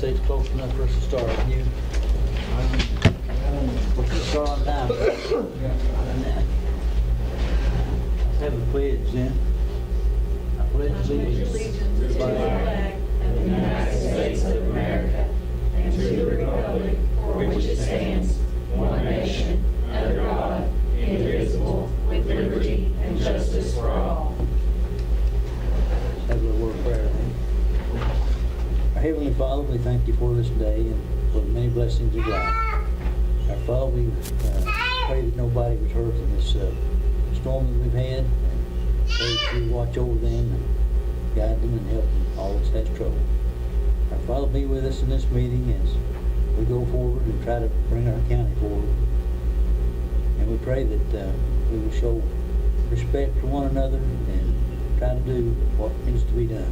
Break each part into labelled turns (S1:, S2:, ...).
S1: say it's close enough for us to start. You? We'll start on time. Let's have a pledge then. I pledge allegiance to the flag
S2: of the United States of America and to the republic for which it stands, one nation, under God, indivisible, with liberty and justice for all.
S1: Have a little word of prayer. Our Heavenly Father, we thank you for this day and for the many blessings of life. Our Father, we pray that nobody was hurt in this storm that we've had, and pray that you watch over them and guide them and help them all that has trouble. Our Father, be with us in this meeting as we go forward and try to bring our county forward. And we pray that we will show respect for one another and try to do what needs to be done.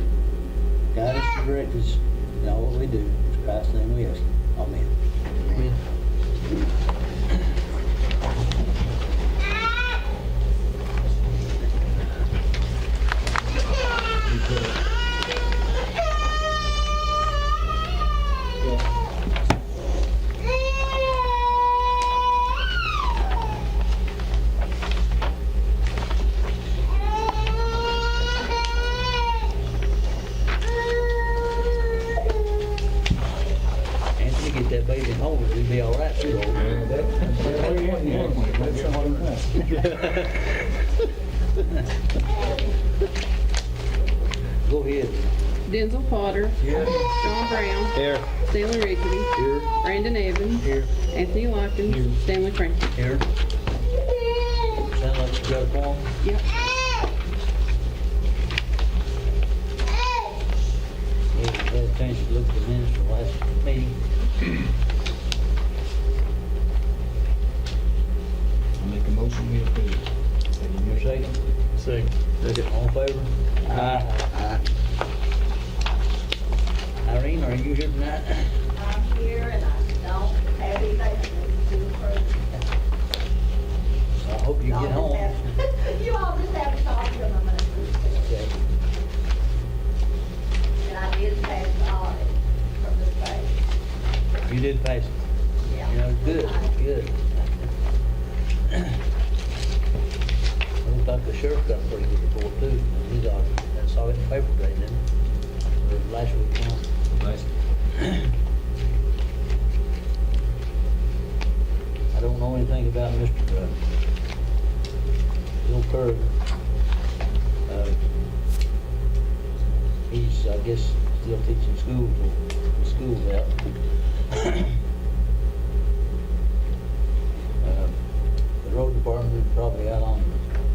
S1: Guide us and direct us in all that we do. In Christ's name we ask. Amen. Amen. Get that baby home, we'd be all right too. Go ahead.
S3: Denzel Potter.
S1: Here.
S3: John Brown.
S1: Here.
S3: Stanley Rickety.
S1: Here.
S3: Brandon Evans.
S1: Here.
S3: Anthony Watkins.
S1: Here.
S3: Stanley Franklin.
S1: Here. Sound like you got a form?
S3: Yep.
S1: Yeah, we had a chance to look at the minutes from last meeting.
S4: I'll make a motion we approve.
S1: Your second?
S4: Second.
S1: All in favor? Aye. Irene, are you here tonight?
S5: I'm here and I don't have anything to approve.
S1: I hope you get home.
S5: You all just have to talk to them, I'm gonna approve it.
S1: Okay.
S5: And I did pass the audit from the state.
S1: You did pass it.
S5: Yeah.
S1: You know, good, good. It looks like the sheriff got a pretty good report too. He's I saw it in the paper today, didn't it? Or last week.
S4: Nice.
S1: I don't know anything about Mr. Bill Curry. He's, I guess, still teaching schools, or the school's out. The road department is probably out on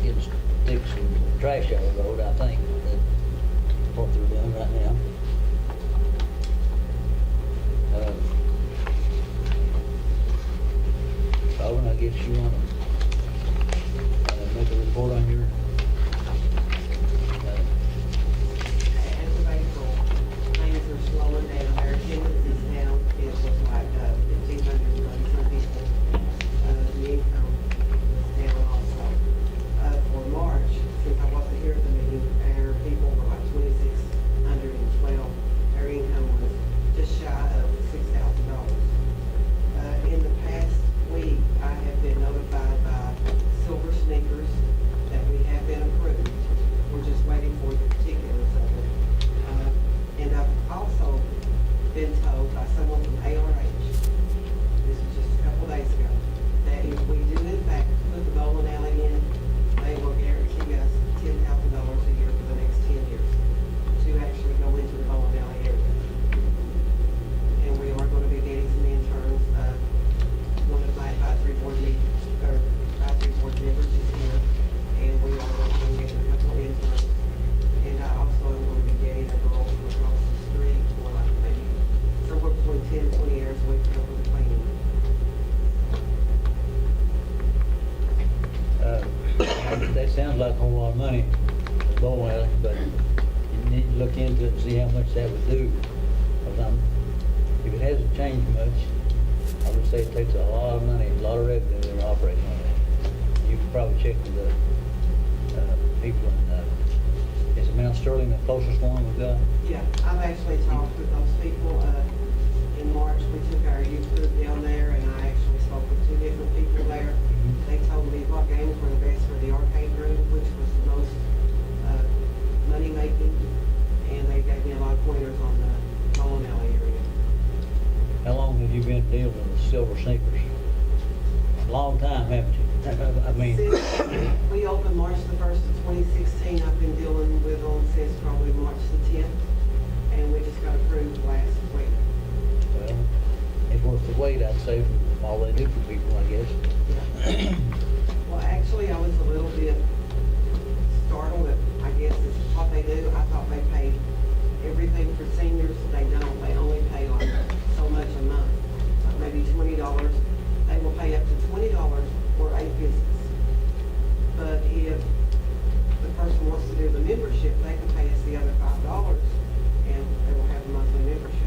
S1: getting sticks and trash out of the road, I think. That's what they're doing right now. Calvin, I guess you want to make a report on your
S6: As of April, things are slowing down. Our attendance is down. It was like 1,530 people. The income is down also. For March, since I wasn't here at the meeting, our people were like 2,612. Our income was just shy of $6,000. In the past week, I have been notified by Silver Sneakers that we have been approved. We're just waiting for the particulars of it. And I've also been told by someone from ARH, this was just a couple days ago, that if we do in fact put the bowling alley in, they will guarantee us $10,000 a year for the next 10 years to actually go into the bowling alley area. And we are going to be getting some interns. One of my advisory board members is here, and we are going to be getting a couple of interns. And I also am going to be getting a girl from across the street, or like maybe somewhere between 10 and 20 hours a week to help with the cleaning.
S1: That sounds like a whole lot of money, the bowling alley, but you need to look into it and see how much that would do. Because if it hasn't changed much, I would say it takes a lot of money, a lot of revenue to operate on it. You can probably check with the people in, is Mount Sterling the closest one we've got?
S6: Yeah, I've actually talked with those people. in March, we took our youth group down there, and I actually spoke with 2 different people there. They told me what games were the best for the arcade room, which was the most money-making, and they gave me a lot of pointers on the bowling alley area.
S1: How long have you been dealing with silver sneakers? A long time, haven't you? I mean,
S6: Since we opened March the 1st of 2016, I've been dealing with them since probably March the 10th, and we just got approved last week.
S1: well, it's worth the wait, I'd say, from all they do for people, I guess.
S6: Well, actually, I was a little bit startled at, I guess, is what they do. I thought they paid everything for seniors. They don't. They only pay like so much a month, like maybe $20. They will pay up to $20 for 8 visits. But if the person wants to do the membership, they can pay us the other $5, and they will have a monthly membership.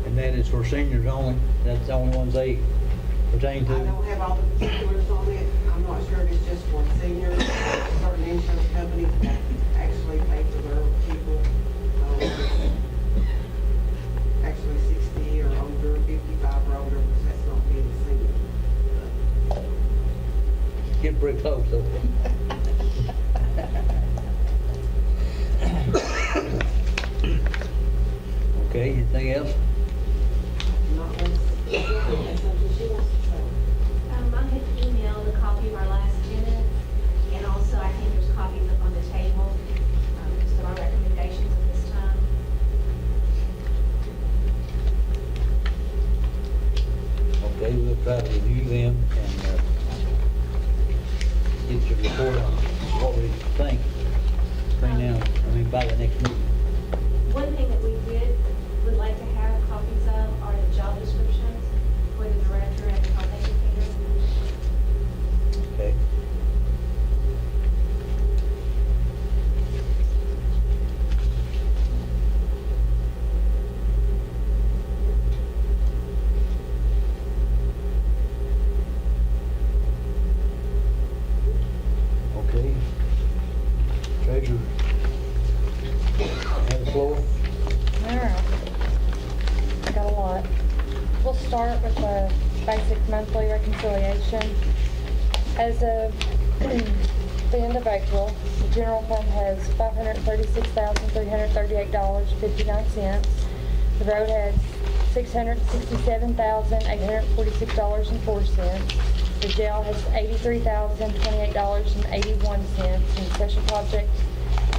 S1: And that is for seniors only? That's the only ones they pertain
S6: I
S1: to?
S6: don't have all the particulars on it. I'm not sure if it's just for seniors. Certain insurance companies that actually pay for their people. Actually 60 or older, 55 or older, because that's not being a senior.
S1: Get pretty close, though. Okay, anything else?
S6: Not unless, that's something she wants to say.
S7: I had emailed a copy of our last minutes, and also I think there's copies up on the table, just of our recommendations at this time.
S1: Okay, we'll try to review them and get your report on what we think between now, by the next meeting.
S7: One thing that we would like to have copies of are the job descriptions for the director and the health educator.
S1: Okay. Okay. Treasurer, have the floor.
S8: All right. I got a lot. We'll start with the basic monthly reconciliation. As of the end of April, the general fund has $536,338.59. The road has $667,846.04. The jail has $83,028.81, and special projects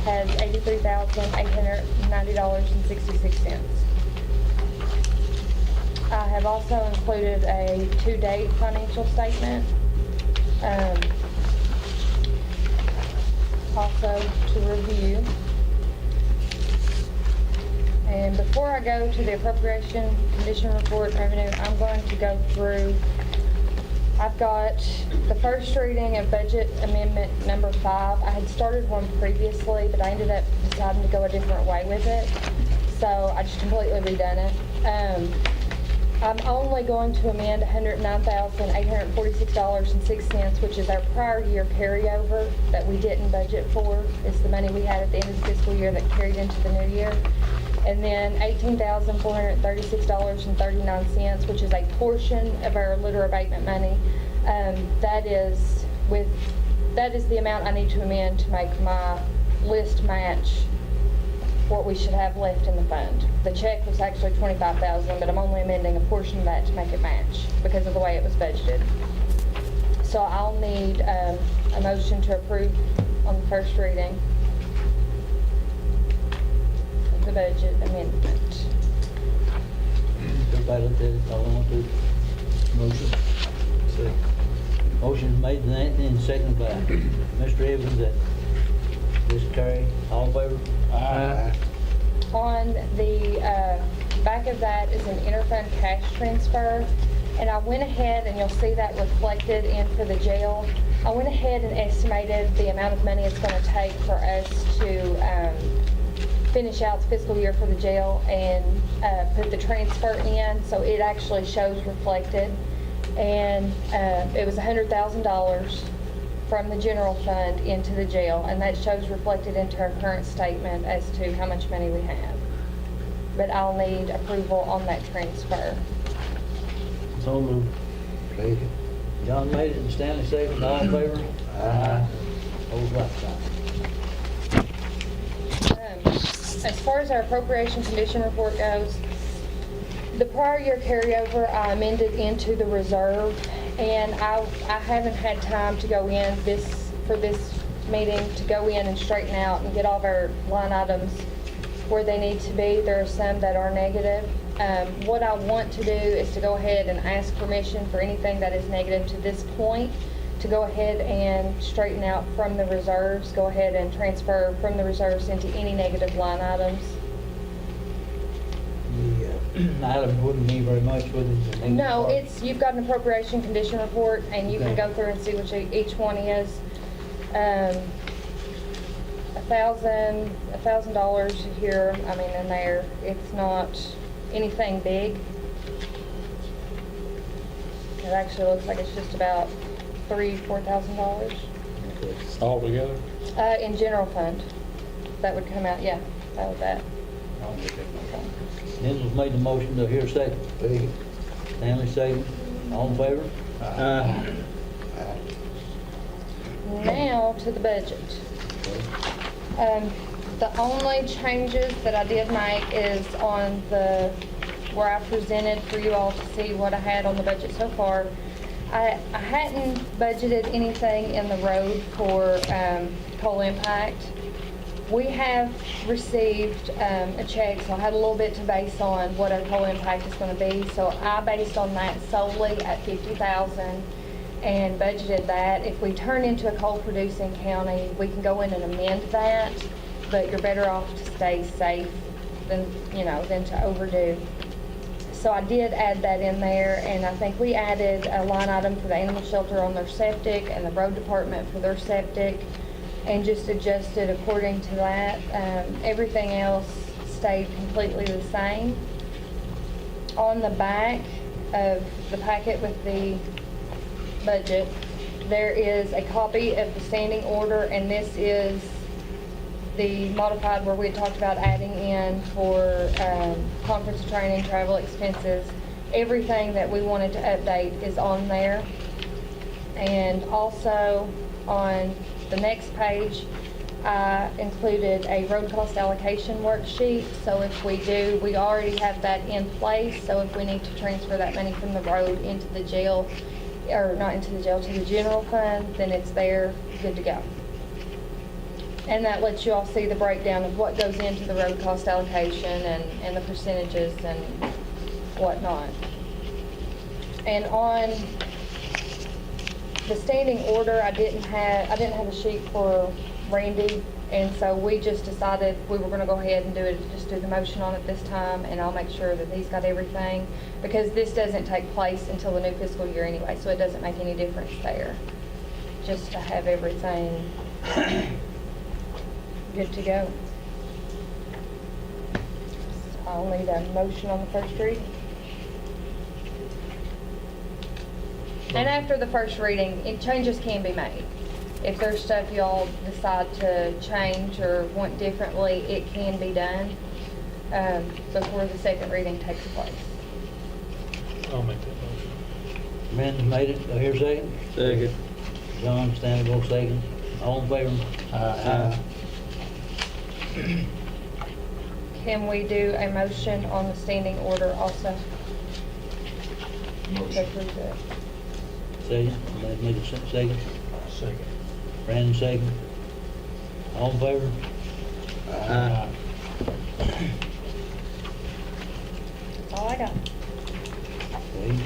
S8: has $83,890.66. I have also included a to-date financial statement, also to review. And before I go to the appropriation condition report and revenue, I'm going to go through. I've got the first reading of budget amendment number 5. I had started one previously, but I ended up deciding to go a different way with it. So I just completely redone it. I'm only going to amend $109,846.06, which is our prior year carryover that we didn't budget for. It's the money we had at the end of the fiscal year that carried into the new year. And then $18,436.39, which is a portion of our litter abatement money. That is the amount I need to amend to make my list match what we should have left in the fund. The check was actually $25,000, but I'm only amending a portion of that to make it match because of the way it was budgeted. So I'll need a motion to approve on the first reading the budget amendment.
S1: Everybody looked at it, all they want to.
S4: Motion. Second.
S1: Motion made and Anthony and seconded by Mr. Evans that this carry. All in favor?
S4: Aye.
S8: On the back of that is an interfund cash transfer, and I went ahead, and you'll see that reflected in for the jail. I went ahead and estimated the amount of money it's going to take for us to finish out the fiscal year for the jail and put the transfer in, so it actually shows reflected. And it was $100,000 from the general fund into the jail, and that shows reflected into our current statement as to how much money we have. but I'll need approval on that transfer.
S1: So moved.
S4: Second.
S1: John made it and Stanley seconded. All in favor? Aye. Hold like sign.
S8: As far as our appropriation condition report goes, the prior year carryover, I amended into the reserve, and I haven't had time to go in for this meeting, to go in and straighten out and get all of our line items where they need to be. There are some that are negative. What I want to do is to go ahead and ask permission for anything that is negative to this point, to go ahead and straighten out from the reserves, go ahead and transfer from the reserves into any negative line items.
S1: The item wouldn't be very much, would it?
S8: No, you've got an appropriation condition report, and you can
S1: Okay.
S8: go through and see what each one is. $1,000 here, I mean, in there, it's not anything big. It actually looks like it's just about $4,000
S4: All together?
S8: in general fund. That would come out, yeah, that was that.
S1: Denzel's made the motion. Do I hear a second?
S4: Second.
S1: Stanley second. All in favor? Aye.
S8: Now to the budget. The only changes that I did make is on where I presented for you all to see what I had on the budget so far. I hadn't budgeted anything in the road for coal impact. We have received a check, so I had a little bit to base on what our coal impact is going to be. So I based on that solely at $50,000 and budgeted that. If we turn into a coal producing county, we can go in and amend that, but you're better off to stay safe than to overdo. So I did add that in there, and I think we added a line item for the animal shelter on their septic and the road department for their septic, and just adjusted according to that. Everything else stayed completely the same. On the back of the packet with the budget, there is a copy of the standing order, and this is the modified where we had talked about adding in for conference training, travel expenses. Everything that we wanted to update is on there. And also on the next page, I included a road cost allocation worksheet. So if we already have that in place. So if we need to transfer that money from the road into the jail, or not into the jail, to the general fund, then it's there, good to go. And that lets you all see the breakdown of what goes into the road cost allocation and the percentages and whatnot. And on the standing order, I didn't have a sheet for Randy, and so we just decided we were gonna go ahead and just do the motion on it this time, and I'll make sure that he's got everything, because this doesn't take place until the new fiscal year anyway, so it doesn't make any difference there. Just to have everything good to go. So I'll need a motion on the first reading. And after the first reading, changes can be made. If there's stuff y'all decide to change or want differently, it can be done before the second reading takes place.
S4: I'll make that motion.
S1: Brandon made it. Do I hear a second?
S4: Second.
S1: John, Stanley, both second. All in favor? Aye.
S8: Can we do a motion on the standing order also? To approve it.
S1: Second. Brandon made it second.
S4: Second.
S1: Brandon second. All in favor?
S4: Aye.
S8: That's all I got.
S1: Okay.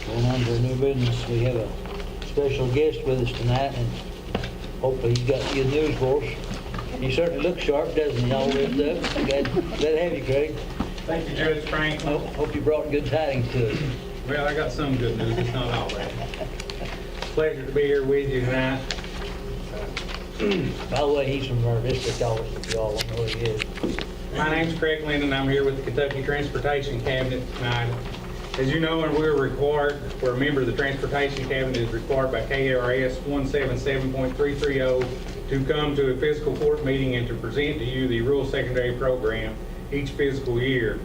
S1: Going on to our new business, we have a special guest with us tonight, and hopefully he's got good news for us. He certainly looks sharp, doesn't he, all ripped up? Glad to have you, Craig.
S9: Thank you, Judge Franklin.
S1: Hope you brought good tidings to us.
S9: Well, I got some good news, it's not all bad. Pleasure to be here with you tonight.
S1: By the way, he's from our district office, if you all don't know who he is.
S9: My name's Craig Linden, I'm here with the Kentucky Transportation Cabinet tonight. As you know, and we're required, for a member of the Transportation Cabinet is required by KRS 177.330 to come to a fiscal court meeting and to present to you the rural secondary program each fiscal year.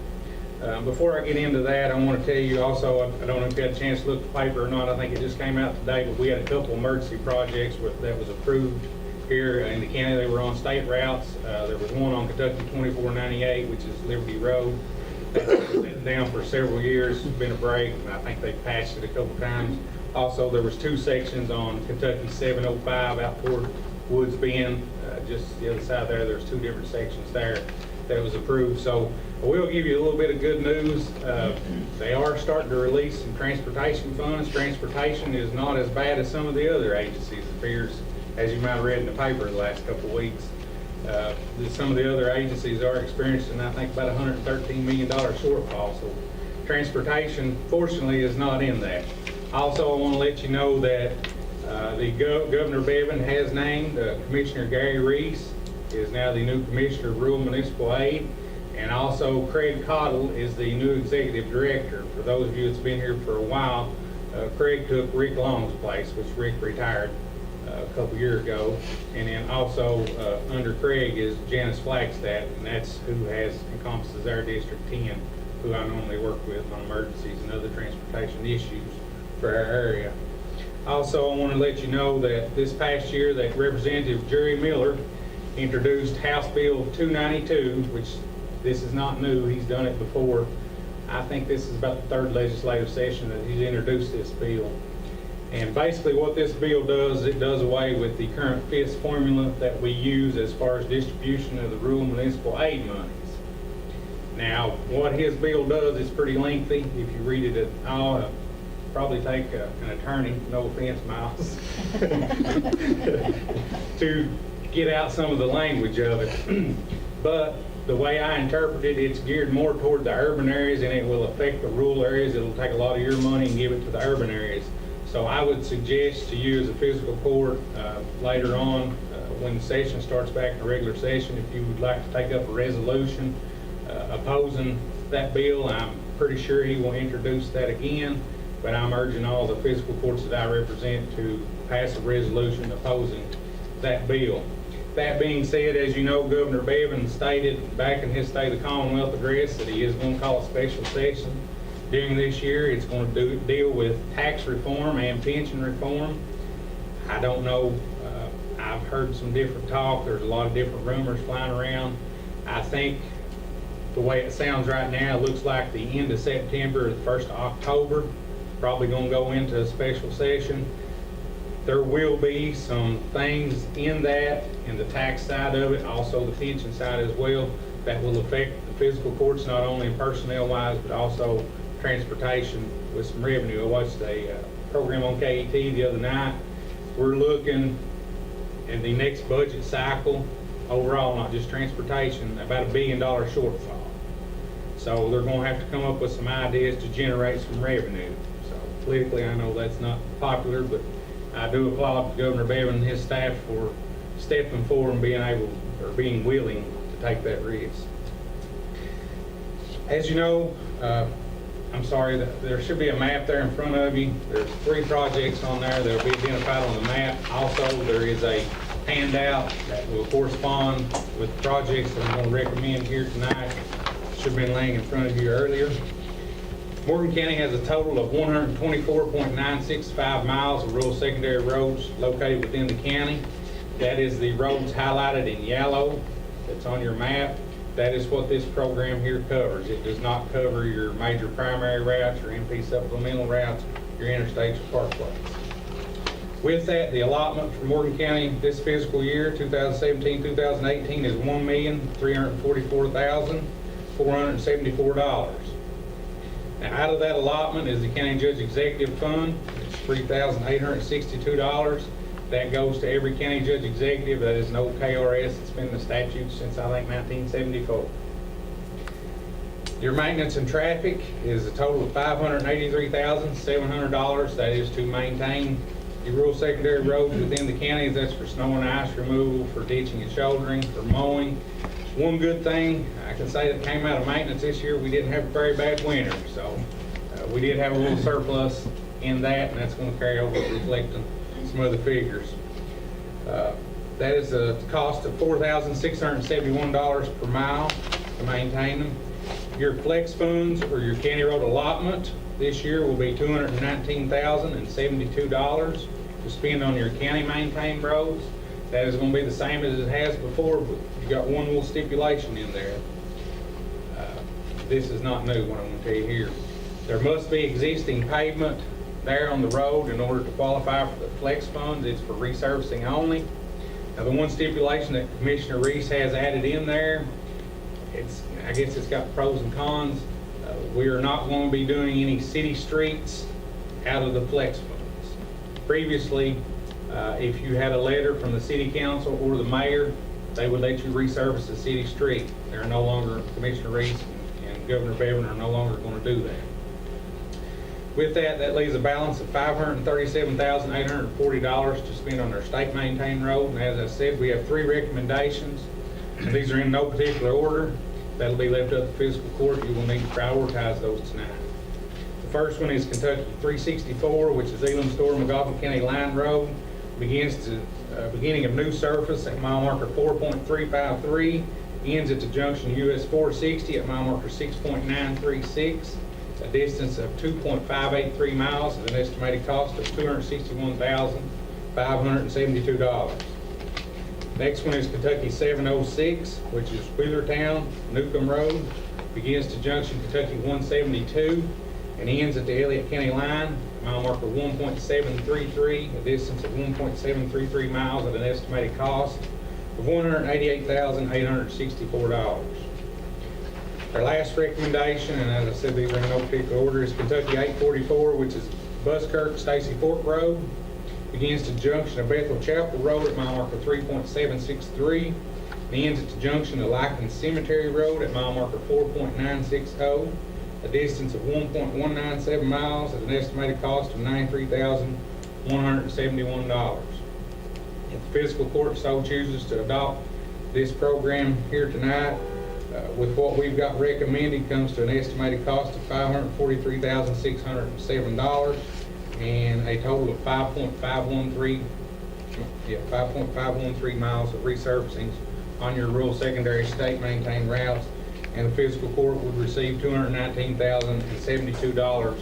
S9: Before I get into that, I want to tell you also, I don't know if you had a chance to look at the paper or not, I think it just came out today, but we had a couple emergency projects that was approved here in the county. They were on state routes. There was one on Kentucky 2498, which is Liberty Road. That's been sitting down for several years. It's been a break, and I think they patched it a couple times. Also, there was 2 sections on Kentucky 705 out toward Woods Bend, just the other side there. There's 2 different sections there that was approved. So I will give you a little bit of good news. They are starting to release some transportation funds. Transportation is not as bad as some of the other agencies. It appears, as you might have read in the paper the last couple of weeks, some of the other agencies are experiencing, I think, about $113 million shortfall. So transportation, fortunately, is not in that. Also, I want to let you know that Governor Bevan has named Commissioner Gary Reese is now the new Commissioner of Rural Municipal Aid, and also Craig Cottle is the new Executive Director. For those of you that's been here for a while, Craig took Rick Long's place, which Rick retired a couple years ago, and then also under Craig is Janice Flagstaff, and that's who encompasses our District 10, who I normally work with on emergencies and other transportation issues for our area. Also, I want to let you know that this past year that Representative Jerry Miller introduced House Bill 292, which this is not new, he's done it before. I think this is about the 3rd legislative session that he's introduced this bill. And basically what this bill does, it does away with the current FISC formula that we use as far as distribution of the rural municipal aid monies. Now, what his bill does is pretty lengthy. If you read it, I'll probably take an attorney, no offense, Miles, to get out some of the language of it. But the way I interpret it, it's geared more toward the urban areas, and it will affect the rural areas. It'll take a lot of your money and give it to the urban areas. So I would suggest to you as a fiscal court later on, when the session starts back in the regular session, if you would like to take up a resolution opposing that bill. I'm pretty sure he will introduce that again, but I'm urging all the fiscal courts that I represent to pass a resolution opposing that bill. That being said, as you know, Governor Bevan stated back in his State of the Commonwealth address that he is going to call a special session during this year. It's going to deal with tax reform and pension reform. I don't know. I've heard some different talk. There's a lot of different rumors flying around. I think the way it sounds right now, it looks like the end of September or the 1st of October, probably going to go into a special session. There will be some things in that, in the tax side of it, also the pension side as well, that will affect the fiscal courts, not only personnel-wise, but also transportation with some revenue. I watched a program on KET the other night. We're looking in the next budget cycle, overall, not just transportation, about $1 billion shortfall. So they're going to have to come up with some ideas to generate some revenue. So politically, I know that's not popular, but I do applaud Governor Bevan and his staff for stepping forward and being willing to take that risk. As you know, I'm sorry, there should be a map there in front of you. There's 3 projects on there that will be identified on the map. Also, there is a handout that will correspond with the projects that I'm going to recommend here tonight. Should have been laying in front of you earlier. Morgan County has a total of 124.965 miles of rural secondary roads located within the county. That is the roads highlighted in yellow that's on your map. That is what this program here covers. It does not cover your major primary routes, your MP supplemental routes, your interstates or parkways. With that, the allotment for Morgan County this fiscal year, 2017-2018, is $1,344,474. Now, out of that allotment is the County Judge Executive Fund. It's $3,862. That goes to every county judge executive. That is no KRS. It's been the statute since, I think, 1974. Your maintenance and traffic is a total of $583,700. That is to maintain the rural secondary roads within the counties. That's for snow and ice removal, for ditching and shouldering, for mowing. One good thing I can say that came out of maintenance this year, we didn't have a very bad winter, so We did have a little surplus in that, and that's going to carry over reflecting some other figures. That is a cost of $4,671 per mile to maintain them. Your flex funds or your county road allotment this year will be $219,072 to spend on your county maintained roads. That is going to be the same as it has before, but you got one little stipulation in there. This is not new, what I'm going to tell you here. There must be existing pavement there on the road in order to qualify for the flex funds. It's for resurfacing only. Now, the one stipulation that Commissioner Reese has added in there, I guess it's got pros and cons. We are not going to be doing any city streets out of the flex funds. Previously, if you had a letter from the city council or the mayor, they would let you resurface a city street. They're no longer, Commissioner Reese and Governor Bevan are no longer going to do that. With that, that leaves a balance of $537,840 to spend on our state maintained road. And as I said, we have 3 recommendations. And these are in no particular order. That'll be left up to fiscal court. You will need to prioritize those tonight. The first one is Kentucky 364, which is Elam-Store-McGoffin County Line Road. Beginning of new surface at mile marker 4.353, ends at the junction US 460 at mile marker 6.936, a distance of 2.583 miles at an estimated cost of $261,572. Next one is Kentucky 706, which is Wheelertown, Newcomb Road, begins to junction Kentucky 172 and ends at the Elliott County line, mile marker 1.733, a distance of 1.733 miles at an estimated cost of $188,864. Our last recommendation, and as I said, these are in no particular order, is Kentucky 844, which is Buskirk Stacy Fork Road, begins to junction of Bethel Chapel Road at mile marker 3.763, and ends at the junction of Lycan Cemetery Road at mile marker 4.960, a distance of 1.197 miles at an estimated cost of $93,171. If the fiscal court so chooses to adopt this program here tonight, with what we've got recommended, comes to an estimated cost of $543,607 and a total of 5.513 miles of resurfacing on your rural secondary state maintained routes, and the fiscal court would receive $219,072 of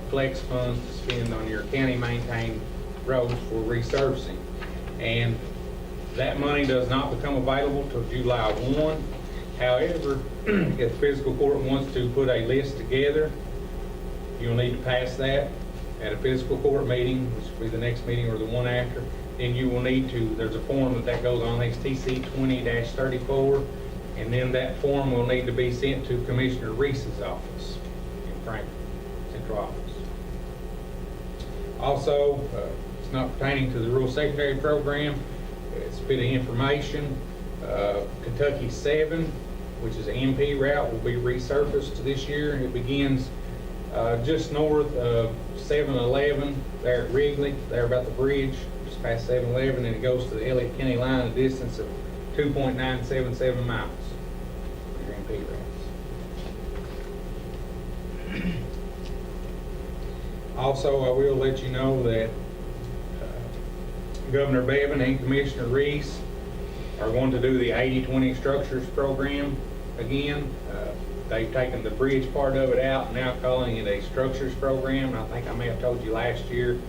S9: flex funds to spend on your county maintained roads for resurfacing. And that money does not become available till July 1. However, if the fiscal court wants to put a list together, you'll need to pass that at a fiscal court meeting, which will be the next meeting or the one after. Then you will need to, there's a form that goes on, HTC 20-34, and then that form will need to be sent to Commissioner Reese's office in Franklin, Central Office. Also, it's not pertaining to the rural secondary program, it's a bit of information. Kentucky 7, which is an MP route, will be resurfaced this year. It begins just north of 7-Eleven there at Wrigley, there about the bridge, just past 7-Eleven, and it goes to the Elliott County line, a distance of 2.977 miles for your MP routes. Also, I will let you know that Governor Bevan and Commissioner Reese are going to do the 80-20 structures program again. They've taken the bridge part of it out, now calling it a structures program. I think I may have told you last year,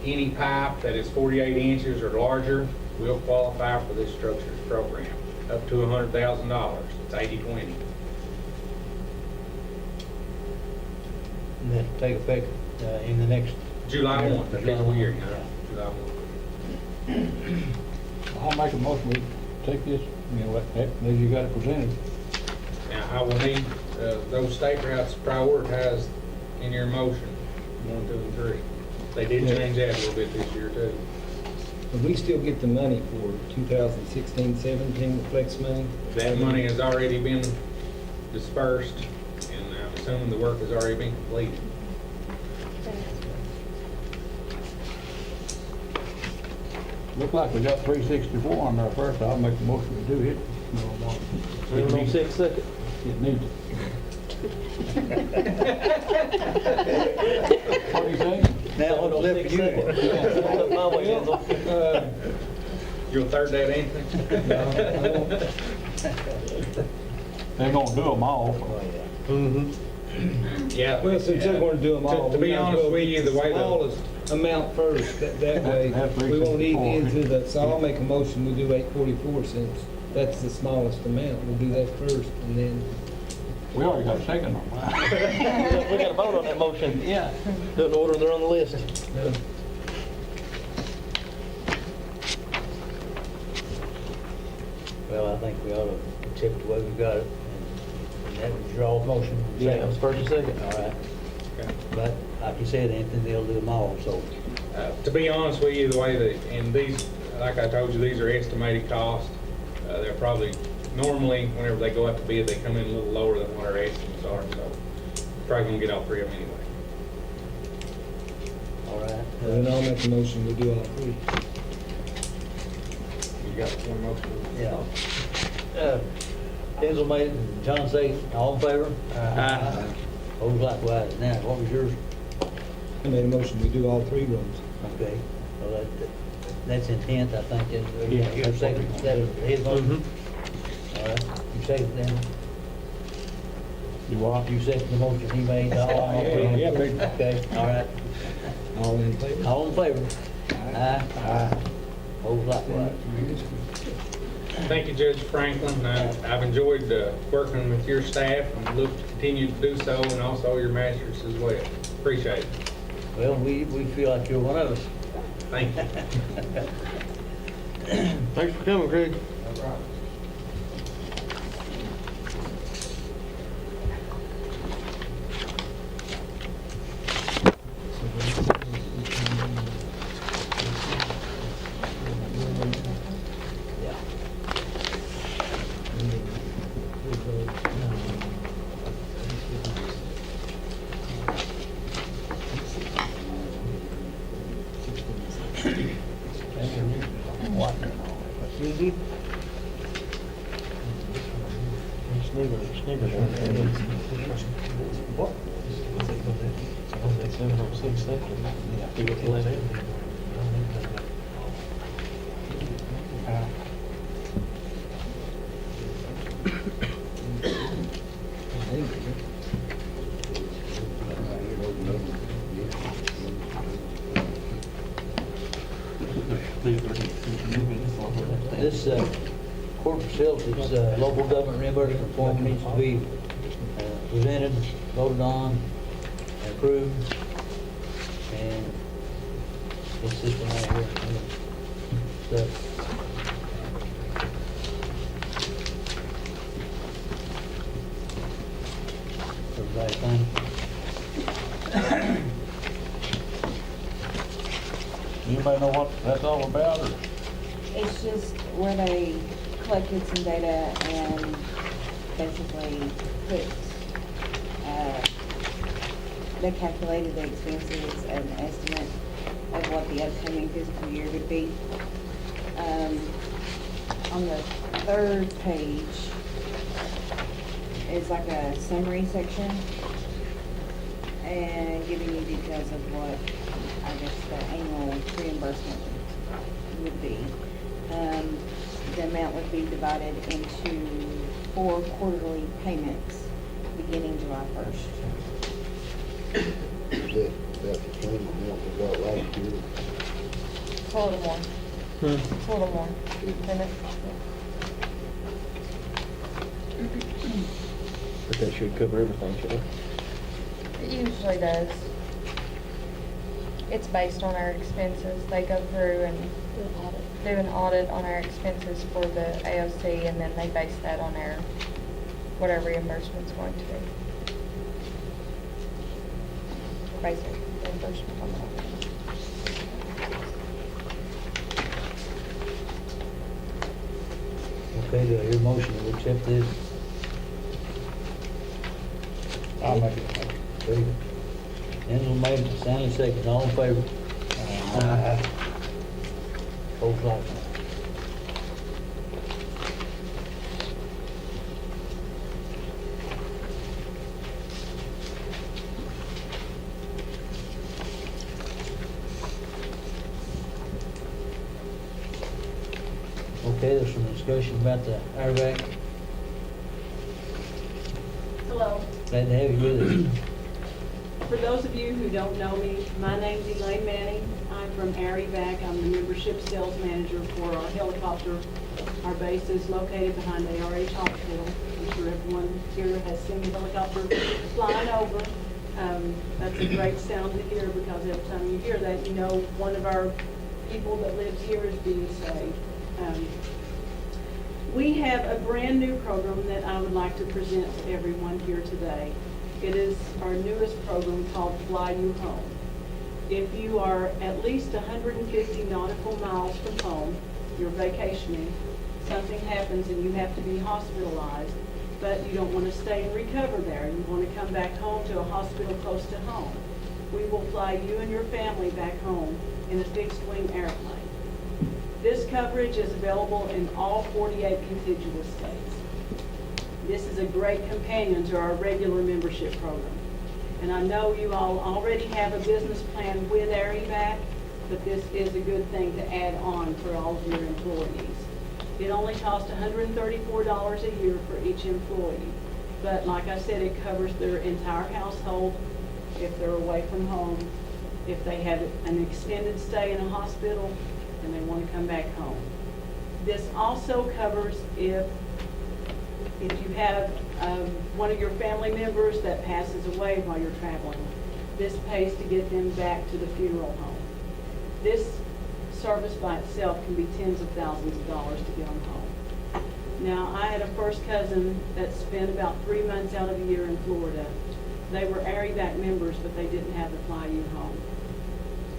S9: any pipe that is 48 inches or larger will qualify for this structures program, up to $100,000. It's 80-20.
S1: And that'll take effect in the next...
S9: July 1, the fiscal year,
S1: Yeah.
S9: July 1.
S4: I'll make a motion, we take this, as you got it presented.
S9: Now, I will need those state routes prioritized in your motion, 1, 2, and 3. They did change that a little bit this year, too.
S10: But we still get the money for 2016-17, the flex money?
S9: That money has already been dispersed, and I'm assuming the work has already been completed.
S4: Look like we got 364 on there first, I'll make the motion to do it.
S1: 706 second.
S4: It needs it. What do you say?
S1: Now, what's left for you?
S9: You'll third that, Anthony?
S4: They're gonna do them all.
S9: Yeah.
S10: Well, since they're gonna do them all.
S9: To be
S10: we might as
S9: honest
S10: well
S9: with
S10: get
S9: you, the way the-
S10: Smallest amount first, that way,
S4: That's
S10: we won't eat
S4: 364.
S10: into the, so I'll make a motion, we do 844 cents. That's the smallest amount, we'll do that first, and then,
S4: We already got a second on that.
S11: We got to vote on that motion.
S1: Yeah.
S11: Do it in order they're on the list.
S1: Well, I think we ought to accept the way we got it. And that was your all motion.
S11: Yeah, it was first and second.
S1: All right.
S9: Okay.
S1: But like you said, Anthony, they'll do them all, so.
S9: To be honest with you, the way that, and these, like I told you, these are estimated costs. They're probably, normally, whenever they go out to bid, they come in a little lower than what our estimates are, so probably gonna get all three of them anyway.
S1: All right.
S10: and then I'll make a motion, we do all three.
S9: You got one motion?
S1: Yeah. Denzel made it, and John seconded. All in favor?
S11: Aye.
S1: Opposed likewise. Now, what was yours?
S10: I made a motion, we do all three roads.
S1: Okay. Well, that's intent, I think.
S11: Yeah.
S1: Your second, that is his motion? All right. You second then?
S4: You what?
S1: You second the motion he made? All in
S4: Yeah,
S1: favor?
S4: big.
S1: Okay, all right.
S10: All in favor?
S1: All in favor? Aye. Aye. Opposed likewise.
S9: Thank you, Judge Franklin. I've enjoyed working with your staff and look to continue to do so, and also your masters as well. Appreciate it.
S1: Well, we feel like you're one of us.
S9: Thank you.
S11: Thanks for coming, Craig.
S1: This court facilities, local government reimbursement form needs to be presented, voted on, and approved. And it's this one right here. So, everybody fine?
S4: Anybody know what that's all about, or?
S12: It's just where they collected some data and basically put, they calculated the expenses and estimate of what the upcoming fiscal year would be. On the third page is like a summary section and giving you details of what, I guess, the annual reimbursement would be. The amount would be divided into 4 quarterly payments beginning July 1st.
S13: That's the same amount we got last year.
S8: It's a little more. It's a little more, isn't it?
S11: But that should cover everything, should it?
S8: It usually does. It's based on our expenses. They go through and do an audit on our expenses for the AOC, and then they base that on our, what our reimbursement's going to be. Basic reimbursement on that.
S1: Okay, do I hear a motion to accept this?
S4: I'll make it.
S1: Okay. Enzel made it, Stanley second, all in favor? Aye. Opposed likewise. Okay, there's some discussion about the IRAC.
S5: Hello.
S1: Glad to have you with us.
S5: For those of you who don't know me, my name's Elaine Manning. I'm from ARIVAC. I'm the membership sales manager for our helicopter. Our base is located behind ARH Hospital. I'm sure everyone here has seen the helicopter flying over. That's a great sound to hear because every time you hear that, you know one of our people that lives here is being saved. We have a brand new program that I would like to present to everyone here today. It is our newest program called Fly You Home. If you are at least 150 nautical miles from home, you're vacationing, something happens and you have to be hospitalized, but you don't want to stay and recover there. You want to come back home to a hospital close to home. We will fly you and your family back home in a fixed-wing airplane. This coverage is available in all 48 contiguous states. This is a great companion to our regular membership program. And I know you all already have a business plan with ARIVAC, but this is a good thing to add on for all of your employees. It only costs $134 a year for each employee. But like I said, it covers their entire household if they're away from home, if they have an extended stay in a hospital, and they want to come back home. This also covers if you have one of your family members that passes away while you're traveling. This pays to get them back to the funeral home. This service by itself can be tens of thousands of dollars to get them home. Now, I had a first cousin that spent about 3 months out of the year in Florida. They were ARIVAC members, but they didn't have the Fly You Home.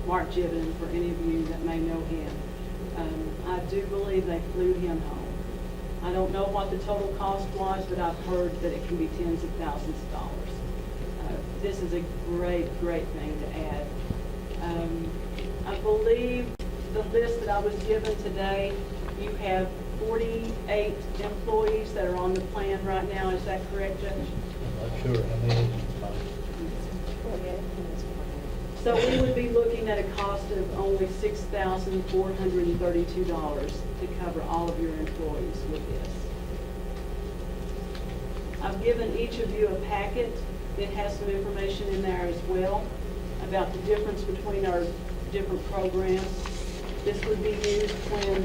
S5: Mark Gibbon, for any of you that may know him. I do believe they flew him home. I don't know what the total cost was, but I've heard that it can be tens of thousands of dollars. This is a great, great thing to add. I believe the list that I was given today, you have 48 employees that are on the plan right now. Is that correct, Judge?
S1: I'm not sure how many.
S5: So we would be looking at a cost of only $6,432 to cover all of your employees with this. I've given each of you a packet. It has some information in there as well about the difference between our different programs. This would be used when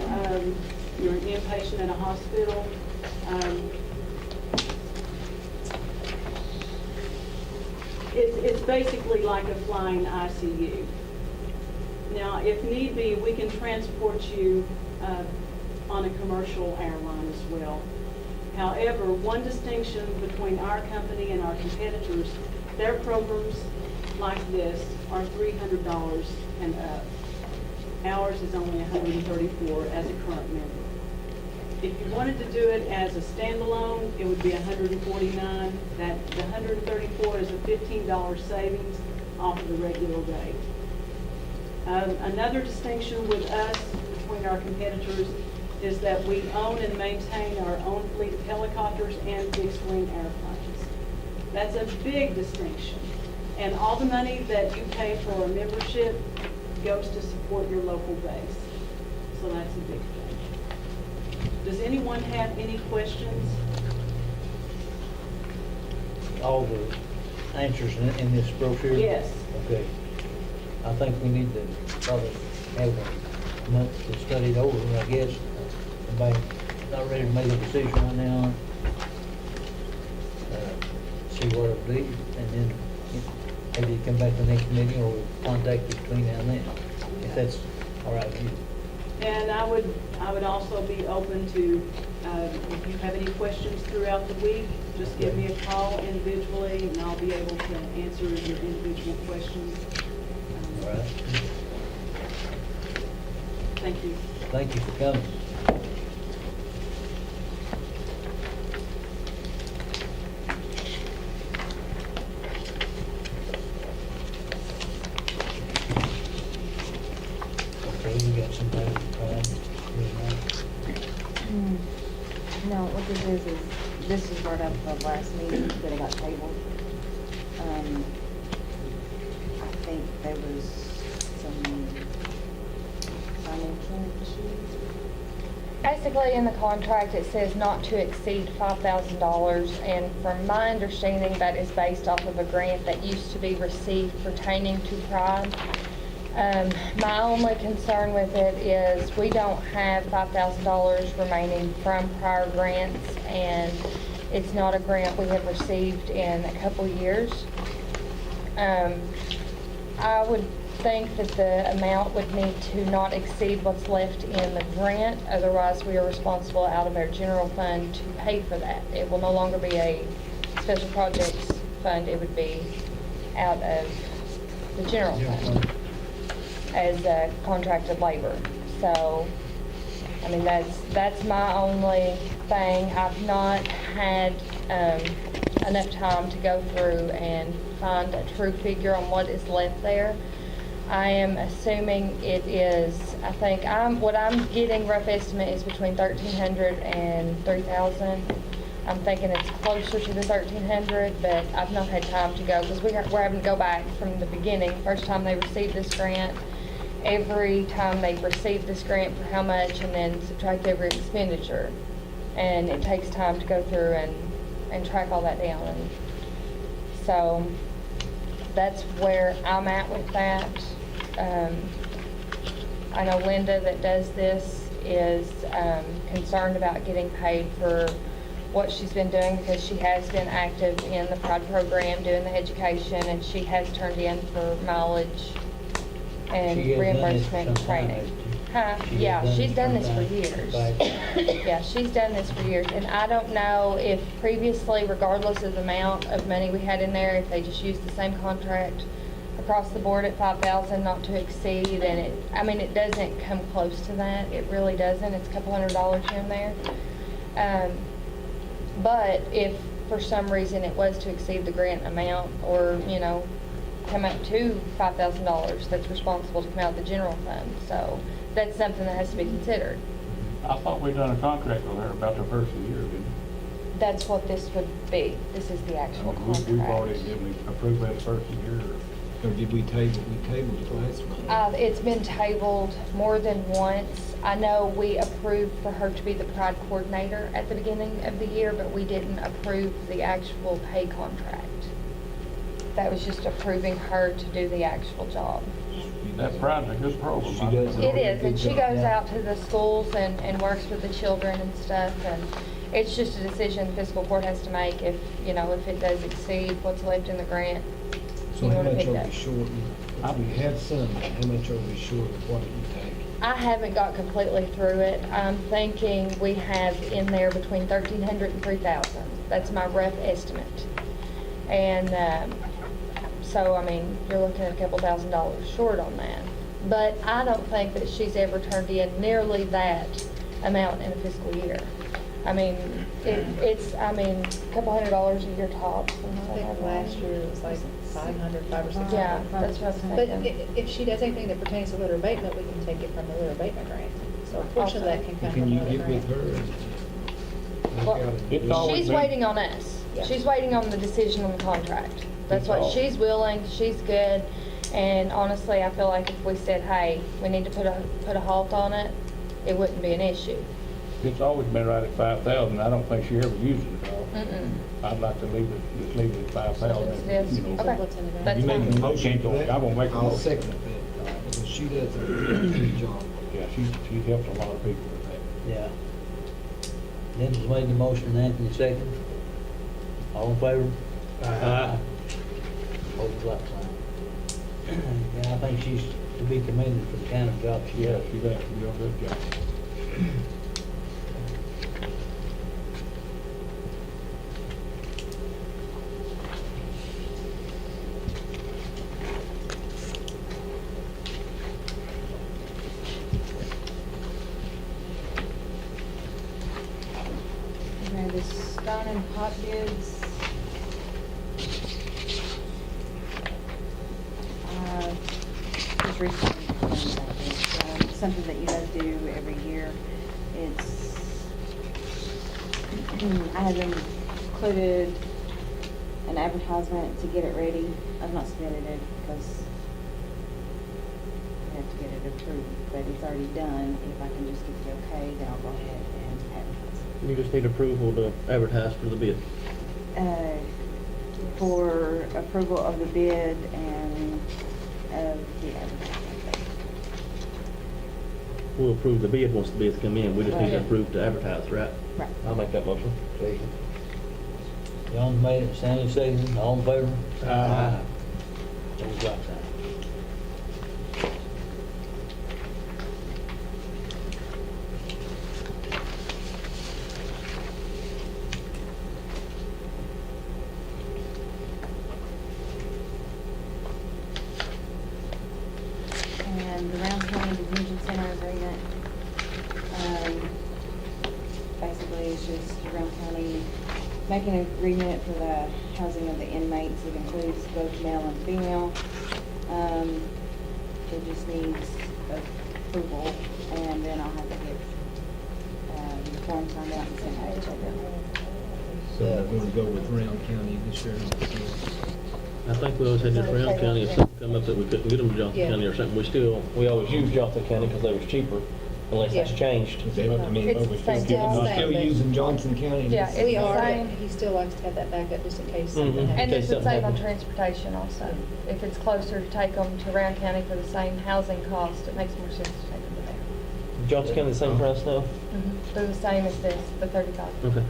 S5: you're an inpatient at a hospital. It's basically like a flying ICU. Now, if need be, we can transport you on a commercial airline as well. However, one distinction between our company and our competitors, their programs like this are $300 and up. Ours is only $134 as a current member. If you wanted to do it as a standalone, it would be $149. The $134 is a $15 savings off of the regular rate. Another distinction with us between our competitors is that we own and maintain our own fleet of helicopters and fixed-wing airplanes. That's a big distinction. And all the money that you pay for a membership goes to support your local base. So that's a big thing. Does anyone have any questions?
S1: All the answers in this brochure?
S5: Yes.
S1: Okay. I think we need to probably have a month to study it over, I guess. Everybody not ready to make a decision right now. See what it'll be, and then maybe you come back to the next meeting or we'll contact you between now and then, if that's all right with you.
S5: And I would also be open to, if you have any questions throughout the week, just give me a call individually and I'll be able to answer your individual questions.
S1: All right.
S5: Thank you.
S1: Thank you for coming. Okay, we got somebody to call.
S12: No, what this is this is brought up at the last meeting, but it got tabled. I think there was some financial issues.
S8: Basically, in the contract, it says not to exceed $5,000, and from my understanding, that is based off of a grant that used to be received pertaining to Pride. My only concern with it is we don't have $5,000 remaining from prior grants, and it's not a grant we have received in a couple years. I would think that the amount would need to not exceed what's left in the grant, otherwise we are responsible out of our general fund to pay for that. It will no longer be a special projects fund, it would be out of the general fund as contracted labor. So, I mean, that's my only thing. I've not had enough time to go through and find a true figure on what is left there. I am assuming it is, I think, what I'm getting rough estimate is between $1,300 and $3,000. I'm thinking it's closer to the $1,300, but I've not had time to go, because we're having to go back from the beginning. First time they received this grant, every time they've received this grant for how much, and then subtract every expenditure. And it takes time to go through and track all that down. And so that's where I'm at with that. I know Linda that does this is concerned about getting paid for what she's been doing, because she has been active in the Pride program doing the education, and she has turned in for mileage and
S1: She has done this for
S8: reimbursement
S1: some time,
S8: training.
S1: hasn't she?
S8: Huh?
S1: She has
S8: Yeah,
S1: done
S8: she's
S1: this
S8: done
S1: for
S8: this
S1: some
S8: for
S1: time.
S8: years. Yeah, she's done this for years, and I don't know if previously, regardless of the amount of money we had in there, if they just used the same contract across the board at $5,000 not to exceed, and it doesn't come close to that. It really doesn't. It's a couple $100 here and there. But if for some reason it was to exceed the grant amount, or, come up to $5,000, that's responsible to come out of the general fund. So that's something that has to be considered.
S4: I thought we'd done a contract with her about the first of the year, didn't we?
S8: That's what this would be. This is the actual contract.
S4: We've already, did we approve that the first of the year?
S10: Or did we table it last month?
S8: It's been tabled more than once. I know we approved for her to be the Pride coordinator at the beginning of the year, but we didn't approve the actual pay contract. That was just approving her to do the actual job.
S4: That Pride's a good program.
S10: She does
S8: It is, and she goes
S1: Yeah.
S8: out to the schools and works with the children and stuff, and it's just a decision the fiscal court has to make if it does exceed what's left in the grant.
S10: So
S8: You
S10: how
S8: wanna
S10: much
S8: pick
S10: are
S8: that?
S10: we short? If we have some, how much are we short of what you take?
S8: I haven't got completely through it. I'm thinking we have in there between $1,300 and $3,000. That's my rough estimate. And so, you're looking at a couple $1,000s short on that. But I don't think that she's ever turned in nearly that amount in a fiscal year. It's a couple $100 a year tops.
S2: I think last year it was like 500, 500 or 600.
S8: Yeah, that's what I'm
S2: But
S8: thinking.
S2: if she does anything that pertains to litter abatement, we can take it from the litter abatement grant. So a portion of that can come
S10: Can
S2: from
S10: you
S2: the litter
S10: get with
S2: grant.
S10: her and
S8: Well,
S10: work out a
S4: It's
S10: deal?
S4: always
S8: She's
S4: been-
S8: waiting on us.
S2: Yeah.
S8: She's waiting on the decision on the contract. That's
S4: It's
S8: what,
S4: all-
S8: she's willing, she's good, and honestly, I feel like if we said, hey, we need to put a halt on it, it wouldn't be an issue.
S4: It's always been right at 5,000. I don't think she ever uses it all.
S8: Mm-mm.
S4: I'd like to just leave it at 5,000.
S8: Yes. Okay.
S2: What's in the grant?
S8: That's
S10: You making
S8: fine.
S10: a motion for that?
S4: I won't make a
S10: I'll
S4: motion.
S10: second that, because she does a good job.
S4: Yeah, she helps a lot of people with that.
S1: Yeah. Dennis made the motion, and Anthony second. All in favor? Aye. Hold the like sign. Yeah, I think she's to be commended for the kind of job she
S4: Yeah,
S1: does.
S4: she does a real good job.
S12: Okay, the stone and pot bids. Just recently done that. It's something that you guys do every year. I have included an advertisement to get it ready. I've not submitted it because I have to get it approved, but it's already done. If I can just get the okay, then I'll go ahead
S11: You just need approval to advertise for the bid.
S12: For approval of the bid and of the advertisement.
S11: We'll approve the bid once the bids come in. We just need to
S12: Right.
S11: approve to advertise, right?
S12: Right.
S11: I'll make that motion.
S13: Second.
S1: John made it, Stanley seconded, all in favor?
S4: Aye.
S1: Hold right sign.
S12: And the Round County Detention Center agreement, basically it's just Round County making an agreement for the housing of the inmates. It includes both male and female. It just needs approval, and then I'll have to get, the form signed out and sent out to them.
S10: So we're gonna go with Round County this year.
S11: I think we always had this Round County, if something come up that we couldn't get them to Johnson
S12: Yeah.
S11: County or something, we always use Johnson County because they was cheaper, unless that's
S12: Yeah.
S11: changed.
S12: It's the same
S10: We're still
S12: thing.
S10: using Johnson County.
S8: Yeah, it's
S3: We
S8: the
S3: are,
S8: same.
S3: but he still likes to have that backup just in case
S11: Mhm.
S3: something
S8: And
S3: happens.
S11: Okay,
S8: it's the
S11: something
S8: same on
S11: happens.
S8: transportation also. If it's closer to take them to Round County for the same housing cost, it makes more sense to take them to there.
S11: Johnson County the same price now?
S8: They're the same as this, the 35.
S11: Okay.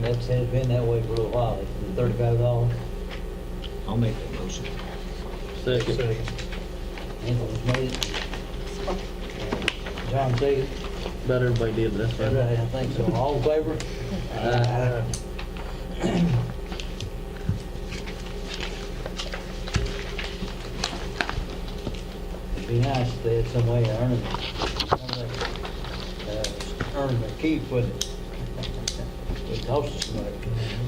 S1: That's been that way for a little while, it's $35.
S10: I'll make that motion.
S11: Second.
S1: Anthony's made it. John seconded.
S11: About everybody did, but that's fine.
S1: Right, I think so. All in favor? Aye. It'd be nice if they had some way of earning their keep, wouldn't it? It costs us money.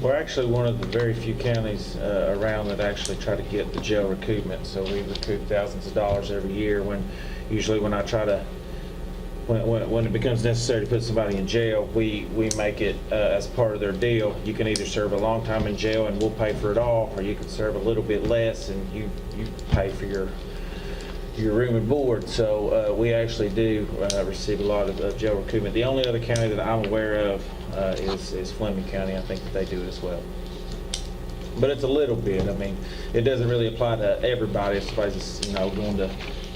S14: We're actually one of the very few counties around that actually try to get the jail recoupment. So we recoup thousands of dollars every year usually when I try to, when it becomes necessary to put somebody in jail, we make it as part of their deal. You can either serve a long time in jail and we'll pay for it all, or you can serve a little bit less and you pay for your room and board. So we actually do receive a lot of jail recoupment. The only other county that I'm aware of is Fleming County. I think that they do it as well. But it's a little bit. I mean, it doesn't really apply to everybody. If somebody's, going to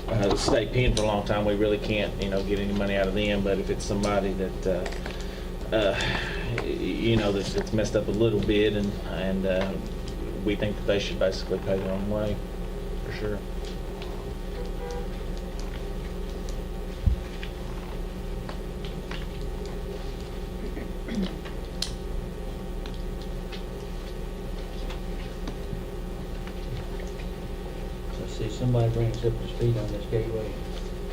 S14: the state pen for a long time, we really can't, get any money out of them. But if it's somebody that, that's messed up a little bit and we think that they should basically pay their own way, for sure.
S1: Let's see, somebody brings up to speed on this gateway.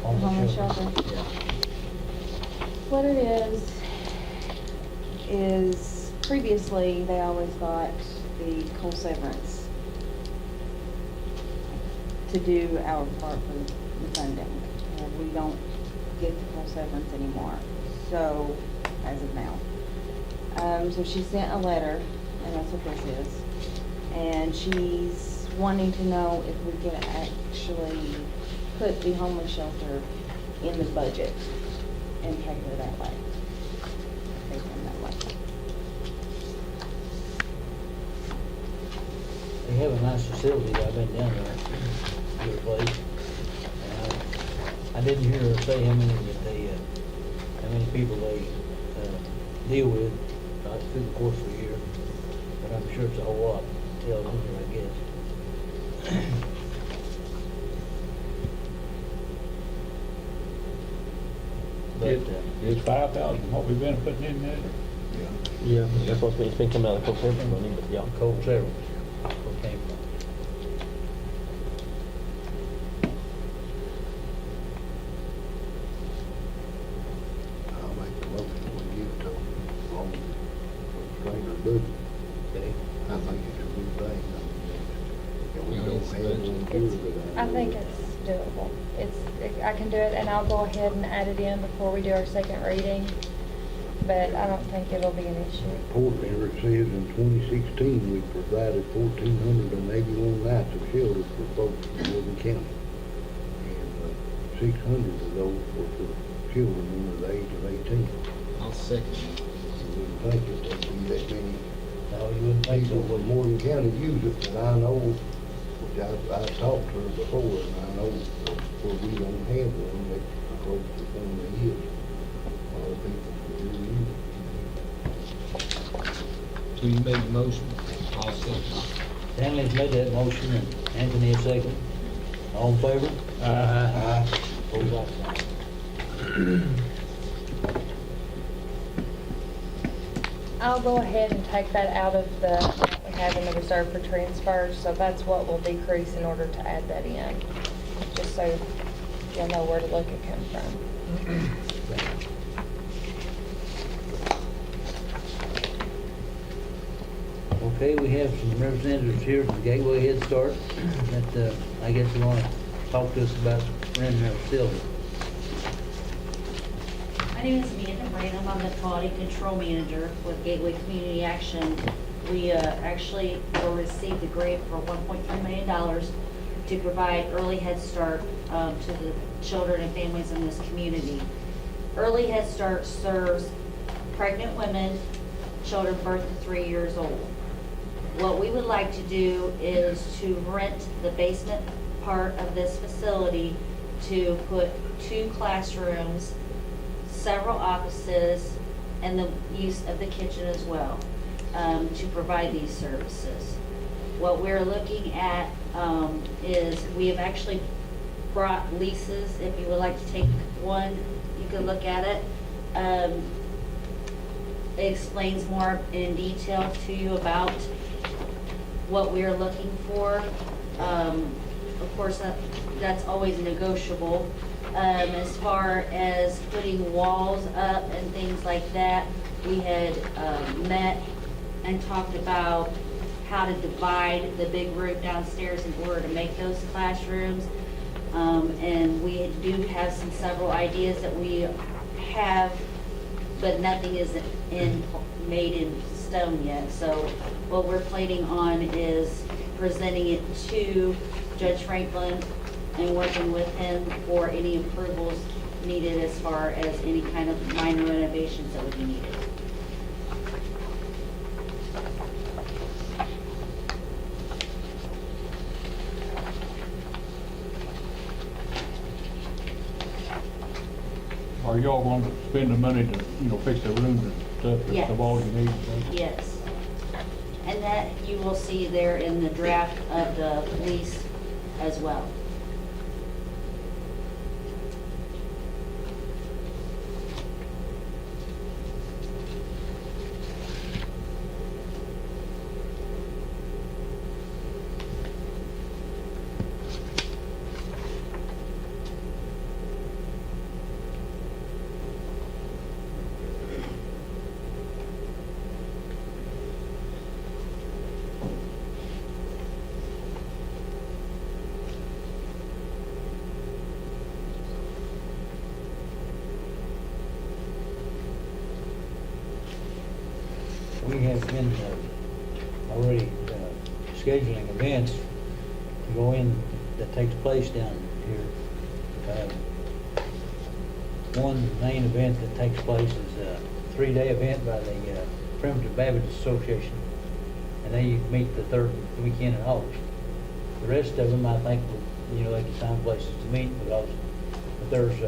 S12: Homeless shelter.
S1: Yeah.
S12: What it is previously, they always got the coal severance to do our part for the funding. And we don't get the coal severance anymore, so, as of now. So she sent a letter, and that's what this is. And she's wanting to know if we could actually put the homeless shelter in the budget and pay her that way. Pay them that way.
S1: They have a nice facility. I've been down there. Good place. I didn't hear her say how many people they deal with through the course of the year, but I'm sure it's a whole lot. Tell them, I guess. But,
S4: It's 5,000, what we've been putting in there.
S11: Yeah, that's what's it's been coming out of the court service money, but yeah.
S1: cold severance, where it came from.
S13: I'll make the motion we give it to them on the stranger budget.
S1: Okay.
S13: I think it's a good thing. And we don't have one good with
S8: I think it's doable. I can do it, and I'll go ahead and add it in before we do our second reading, but I don't think it'll be an issue.
S13: Report here, it says in 2016, we provided 1,481 nights of shelter for folks in Morgan County. And 600 of those were for children under the age of 18.
S10: I'll second.
S13: And we think that there'd be that many
S1: No, you wouldn't think so,
S13: people
S1: would
S13: from
S1: you?
S13: Morgan County use it, and I know, which I've talked to her before, and I know that where we don't have one, that the closest one that is, a lot of people do use it.
S10: So you made the motion, I'll second.
S1: Stanley's made that motion, and Anthony a second. All in favor? Aye. Opposed, like sign.
S8: I'll go ahead and take that out of the amount we have in the reserve for transfers, so that's what will decrease in order to add that in, just so you'll know where to look it come from.
S1: Okay, we have some representatives here from Gateway Head Start that, I guess they want to talk to us about renting their facility.
S2: My name is Amanda Branham. I'm the Quality Control Manager with Gateway Community Action. We actually will receive the grant for $1.3 million to provide early Head Start to the children and families in this community. Early Head Start serves pregnant women, children birth to 3 years old. What we would like to do is to rent the basement part of this facility to put 2 classrooms, several offices, and the use of the kitchen as well, to provide these services. What we're looking at is we have actually brought leases. If you would like to take one, you can look at it. It explains more in detail to you about what we're looking for. Of course, that's always negotiable. As far as putting walls up and things like that, we had met and talked about how to divide the big room downstairs in order to make those classrooms. And we do have several ideas that we have, but nothing is made in stone yet. So what we're planning on is presenting it to Judge Franklin and working with him for any approvals needed as far as any kind of minor renovations that would be needed.
S4: Are y'all going to spend the money to, fix the rooms and stuff,
S2: Yes.
S4: that's all you need?
S2: Yes. And that you will see there in the draft of the lease as well.
S1: We have been already scheduling events to go in that takes place down here. One main event that takes place is a 3-day event by the Primitive Baptist Association, and they meet the 3rd weekend in August. The rest of them, I think, they can find places to meet because there's,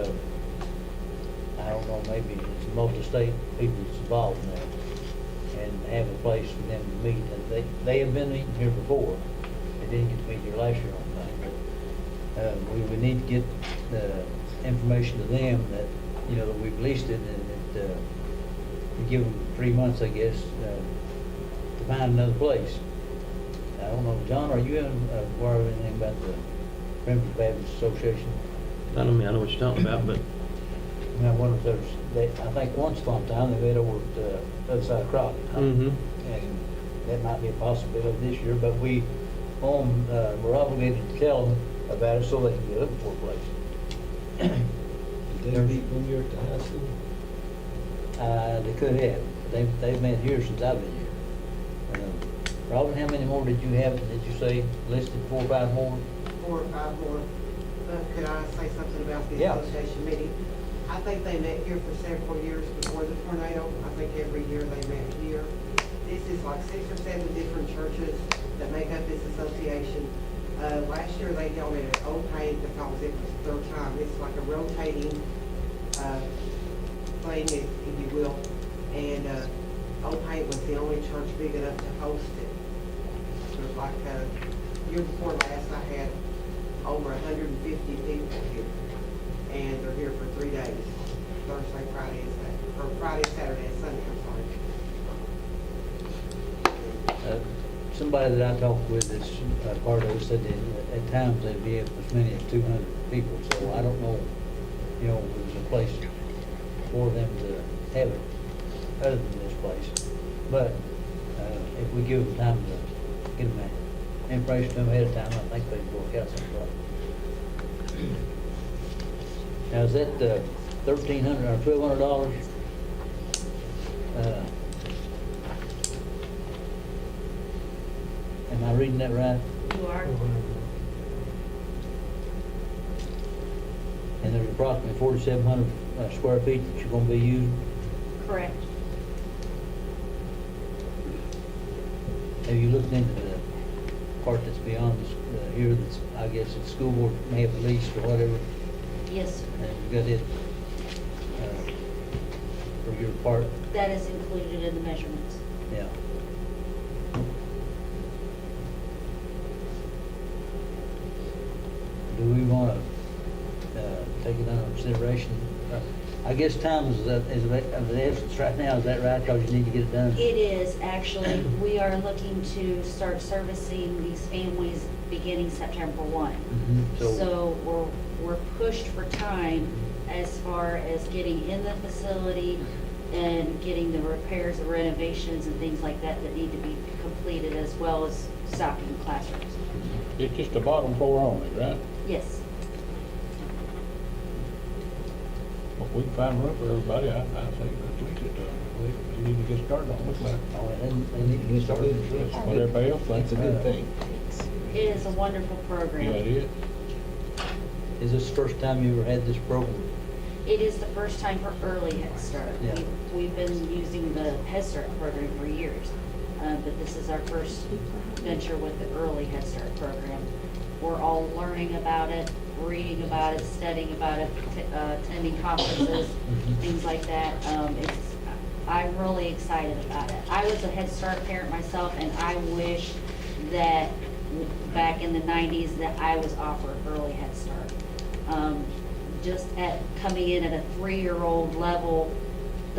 S1: I don't know, maybe it's multi-state people that's involved in that, and have a place for them to meet. And they have been meeting here before. They didn't get to meet here last year, I don't think, but we would need to get the information to them that, that we've leased it, and that we give them 3 months, I guess, to find another place. I don't know, John, are you aware of anything about the Primitive Baptist Association?
S11: I know what you're talking about, but
S1: Now, one of those, I think once upon a time, they met over at the other side of Crockett. Huh?
S11: Mhm.
S1: And that might be a possibility this year, but we're obligated to tell them about it so they can get looking for a place.
S10: Did they meet when you were at the high school?
S1: They could have. They've met here since I've been here. Robin, how many more did you have, did you say, listed, 4 or 5 more?
S6: 4 or 5 more. Could I say something about the
S1: Yeah.
S6: association meeting? I think they met here for several years before the tornado. I think every year they met like 6 or 7 different churches that make up this association. Last year they donated Old Paint because it was their time. It's like a rotating thing, if you will. And Old Paint was the only church big enough to host it. So like year before last, I had over 150 people here, and they're here for 3 days, Thursday, Friday, and Saturday, or Friday, Saturday, and Sunday, I'm sorry.
S1: Somebody that I talked with that's part of it said that at times they'd be as many as 200 people, so I don't know, if there's a place for them to have it other than this place. But if we give them time to get them information to them ahead of time, I think they'd work out something. Now, is that $1,300 or $1,200? Am I reading that right?
S7: You are.
S1: And there's approximately 4,700 square feet that you're going to be using?
S7: Correct.
S1: Have you looked into the part that's beyond this, here that's, I guess, the school board may have leased or whatever?
S7: Yes, sir.
S1: And you got it for your part?
S7: That is included in the measurements.
S1: Yeah. Do we want to take it under consideration? I guess time is of the essence right now, is that right? Because you need to get it done?
S7: It is, actually. We are looking to start servicing these families beginning September 1. So we're pushed for time as far as getting in the facility and getting the repairs, the renovations and things like that that need to be completed, as well as stocking classrooms.
S4: It's just the bottom floor only, right?
S7: Yes.
S4: Well, we can find room for everybody, I say, let's lease it to them. We need to get started on it, looks like.
S1: Oh, they need to get started.
S4: That's what everybody else thinks.
S10: That's a good thing.
S7: It is a wonderful program.
S4: Yeah, it is.
S1: Is this the first time you ever had this program?
S7: It is the first time for early Head Start.
S1: Yeah.
S7: We've been using the Head Start program for years, but this is our first venture with the early Head Start program. We're all learning about it, reading about it, studying about it, attending conferences, things like that. I'm really excited about it. I was a Head Start parent myself, and I wish that back in the 90s that I was offered early Head Start. Just at coming in at a 3-year-old level,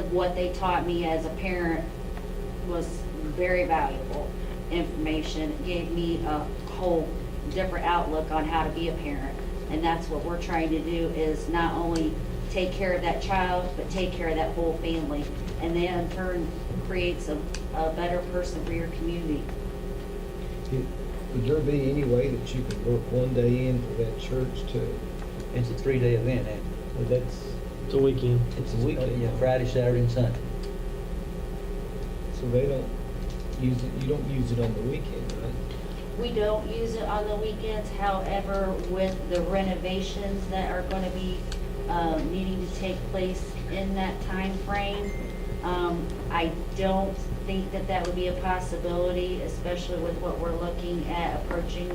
S7: what they taught me as a parent was very valuable information. It gave me a whole different outlook on how to be a parent. And that's what we're trying to do, is not only take care of that child, but take care of that whole family. And then in turn creates a better person for your community.
S10: Would there be any way that you could work one day in for that church too?
S1: It's a 3-day event, and
S10: Well, that's,
S11: It's a weekend.
S1: it's a weekend, yeah, Friday, Saturday, and Sunday.
S10: so they don't use it, you don't use it on the weekend, right?
S7: We don't use it on the weekends, however, with the renovations that are going to be needing to take place in that time frame, I don't think that that would be a possibility, especially with what we're looking at approaching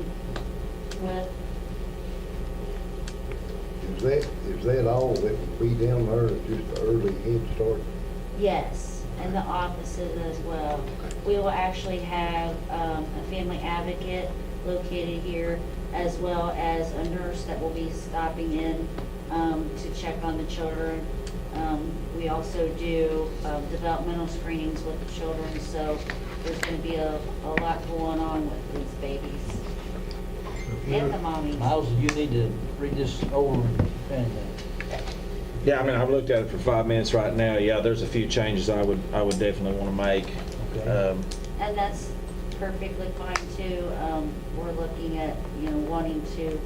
S7: with.
S13: Is that all that would be down there, just the early Head Start?
S7: Yes, and the offices as well. We will actually have a family advocate located here, as well as a nurse that will be stopping in to check on the children. We also do developmental screenings with the children, so there's going to be a lot going on with these babies and the mommies.
S1: Miles, you need to read this over and
S14: Yeah, I mean, I've looked at it for 5 minutes right now. Yeah, there's a few changes I would definitely want to make.
S1: Okay.
S7: And that's perfectly fine too. We're looking at, wanting to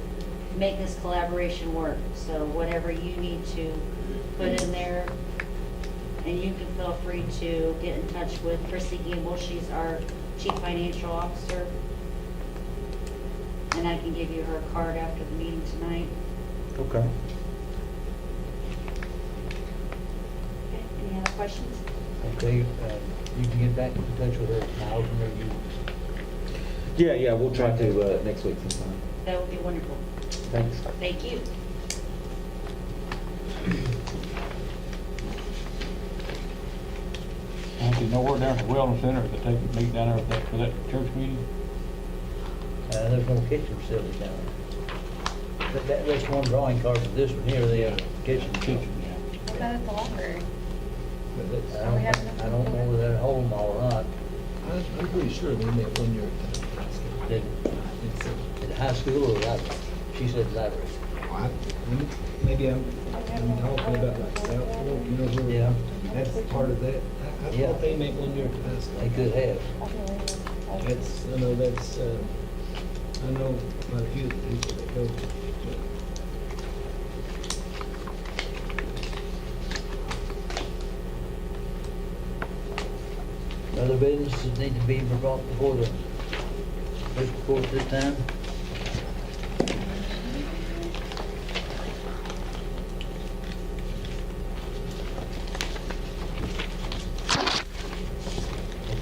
S7: make this collaboration work. So whatever you need to put in there, and you can feel free to get in touch with Chrissy Gamble. She's our Chief Financial Officer. And I can give you her card after the meeting tonight.
S14: Okay.
S7: Okay, any other questions?
S1: Okay, you can get back in touch with her, Miles, whenever you,
S14: Yeah, we'll try to, next week sometime.
S7: That would be wonderful.
S14: Thanks.
S7: Thank you.
S4: Actually, nowhere down at the wellness center, that they can meet down there for that church meeting.
S1: there's no kitchen facility down there. That's one drawing card for this one here, they have a kitchen.
S4: Yeah.
S8: What about at the library?
S10: But that's,
S1: I don't know whether they're holding them all or not.
S10: I'm pretty sure they met one year at the high school.
S1: Did,
S10: It's,
S1: at the high school or library? She said library.
S10: maybe I'm talking about like South Fork, you know, where,
S1: Yeah.
S10: that's part of that. I
S1: Yeah.
S10: thought they met one year at the high school.
S1: They could have.
S10: I know quite a few of the people that go.
S1: Other businesses need to be brought before the fiscal court this time.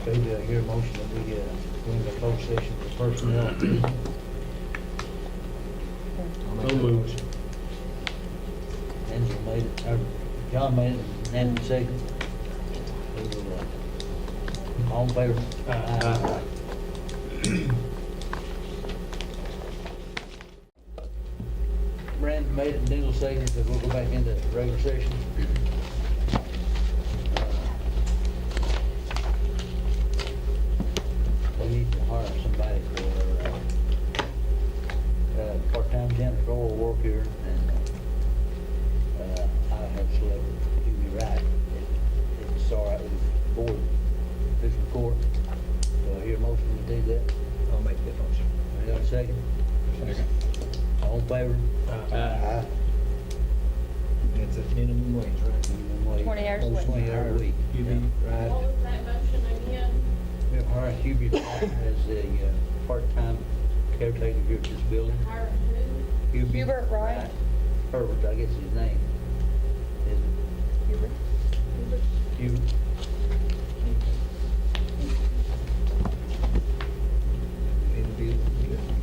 S1: Okay, do I hear a motion that we go into closed session for personnel?
S11: So moved.
S1: Angela made it, or John made it, and Nancy second. All in favor? Aye. Brandon made it, and Dingle seconded, so we'll go back into regular session. We need to hire somebody for, part-time janitorial work here, and, I have selected Hughie Wright. It's all right with the board, fiscal court. Do I hear a motion to do that?
S10: I'll make that motion.
S1: I got a second?
S4: Second.
S1: All in favor? Aye.
S10: It's a minimum wage, right?
S1: Minimum wage.
S8: 20 hours a week.
S1: 20 hours a week.
S10: You be right.
S2: What was that motion again?
S1: We have hired Hughie Wright as a part-time caretaker here at this building.
S2: Hiring who?
S8: Hubert Wright.
S1: Herbert, I guess his name. Is
S8: Hubert.
S1: it Hubert?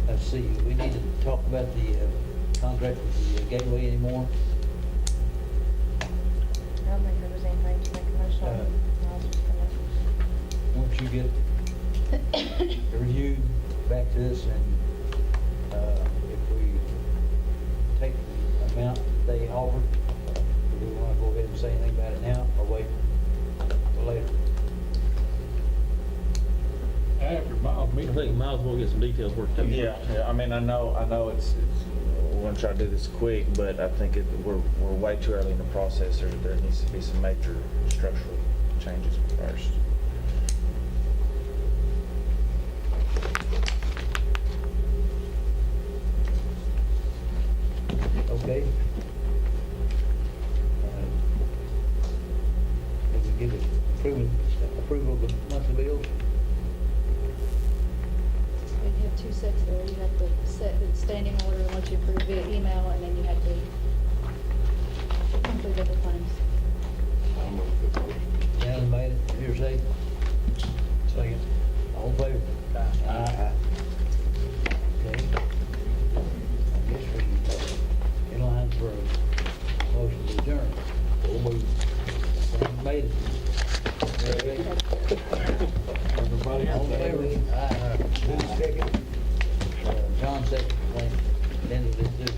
S1: Let's see, we need to talk about the contract with the Gateway anymore.
S8: I don't think there was anything to make a motion on. I was just gonna-
S1: Once you get the review back to us, and if we take the amount they offered, do we want to go ahead and say anything about it now, or wait till later?
S4: After Miles
S11: I
S4: meeting.
S11: think Miles will get some details worked out.
S14: Yeah, I mean, I know it's, we're gonna try to do this quick, but I think we're way too early in the process. There needs to be some major structural changes first.
S1: Okay. Did we give it approval of the monthly bills?
S3: You have two sets there. You have to set the standing order and let you approve via email, and then you have to include other claims.
S13: I'll make that motion.
S1: Alan made it, here say. Second. All in favor? Aye. Okay. I guess we, in line for a motion to adjourn. Alan made it. Okay.
S4: Everybody
S1: All
S4: else.
S1: in favor? Aye. Who's second? John second, Linda did too.